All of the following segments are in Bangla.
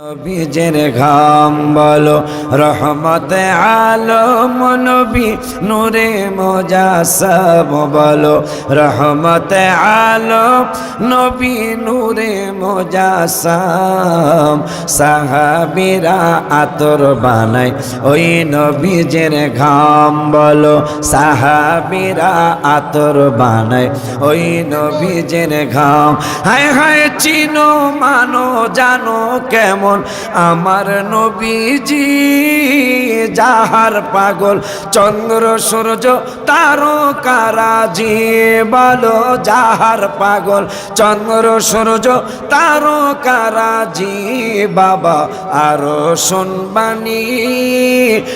নবীজের ঘাম বলো রহমতে আলম নবী নূরে মুজাসসাম বলো রহমতে আলম নবী নূরে মুজাসসাম সাহাবীরা আতর বানায় ওই নবীজের ঘাম বলো সাহাবীরা আতর বানায় ওই নবীজের ঘাম হায় হায় চিনো মানো জানো কেমন আমার নবীজি যাহার পাগল চন্দ্র সূর্য তারকারাজি বলো যাহার পাগল চন্দ্র সূর্য তারকারাজি বাবা আরো শুনবানি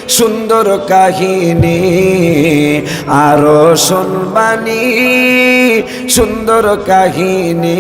সুন্দর কাহিনী আরো শুনবানি সুন্দর কাহিনী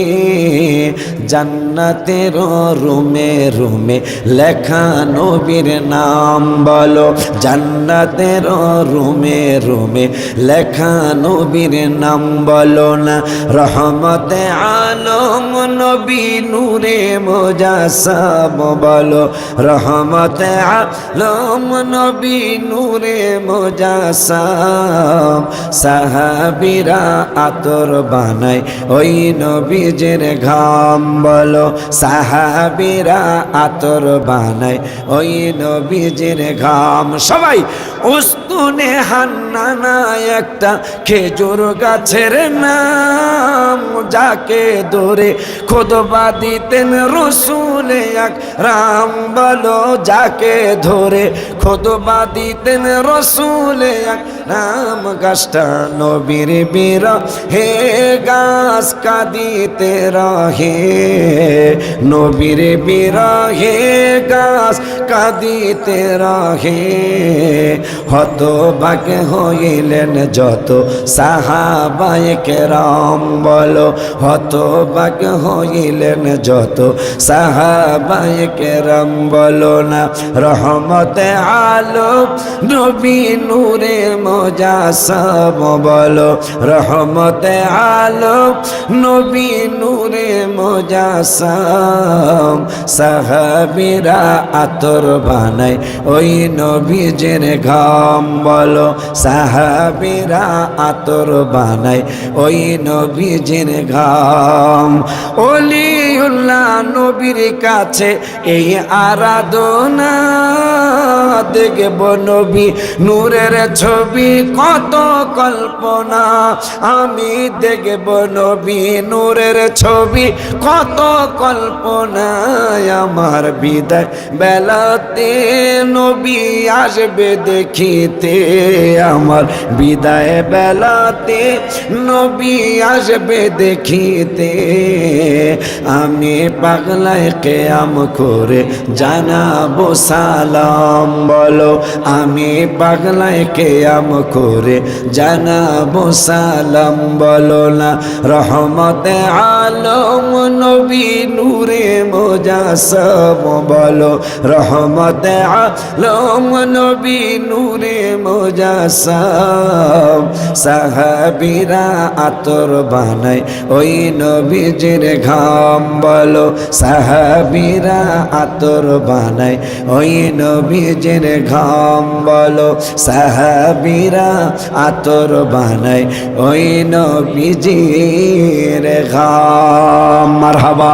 জান্নাতের রুমে রুমে লেখা নবীর নাম বলো জান্নাতের রুমে রুমে লেখা নবীর নাম বলো না রহমতে আলম নবী নূরে মুজাসসাম বলো রহমতে আলম নবী নূরে মুজাসসাম সাহাবীরা আতর বানায় ওই নবীজের ঘাম বলো সাহাবীরা আতর বানায় ওই নবীজের ঘাম সবাই উস্তুনে হান্নানা একটা খেজুর গাছের নাম যাকে ধরে খুতবা দিতেন রাসূল আকরাম বলো যাকে ধরে খুতবা দিতেন রাসূল আকরাম গাছটা নবীর বিরহে গাছ কাঁদিতে রহে নবীর বিরহে গাছ কাঁদিতে রহে হতবাক হইলেন যত সাহাবায়ে কেরাম বলো হতবাক হইলেন যত সাহাবায়ে কেরাম বলো না রহমতে আলম নবী নূরে মুজাসসাম বলো রহমতে আলম নবী নূরে মুজাসসাম সাহাবীরা আতর বানায় ওই নবীজের ঘাম বলো সাহাবীরা আতর বানায় ওই নবীজের ঘাম ওলিউল্লাহ নবীর কাছে এই আরাধনা দেখব নবী নূরের ছবি কত কল্পনা আমি দেখব নবী নূরের ছবি কত কল্পনায় আমার বিদায় বেলাতে নবী আসবে দেখিতে আমার বিদায় বেলাতে নবী আসবে দেখিতে আমি পাগলায় কিয়াম করে জানাবো সালাম বলো আমি পাগলায় কিয়াম করে জানাবো সালাম বলো না রহমতে আলম নবী নূরে মুজাসসাম বলো রহমতে আলম নবী নূরে মুজাসসাম সাহাবীরা আতর বানায় ওই নবীজের ঘাম বলো সাহাবীরা আতর বানায় ওই নবীজের ঘাম বলো সাহাবীরা আতর বানায় ওই নবীজের ঘাম মারহাবা।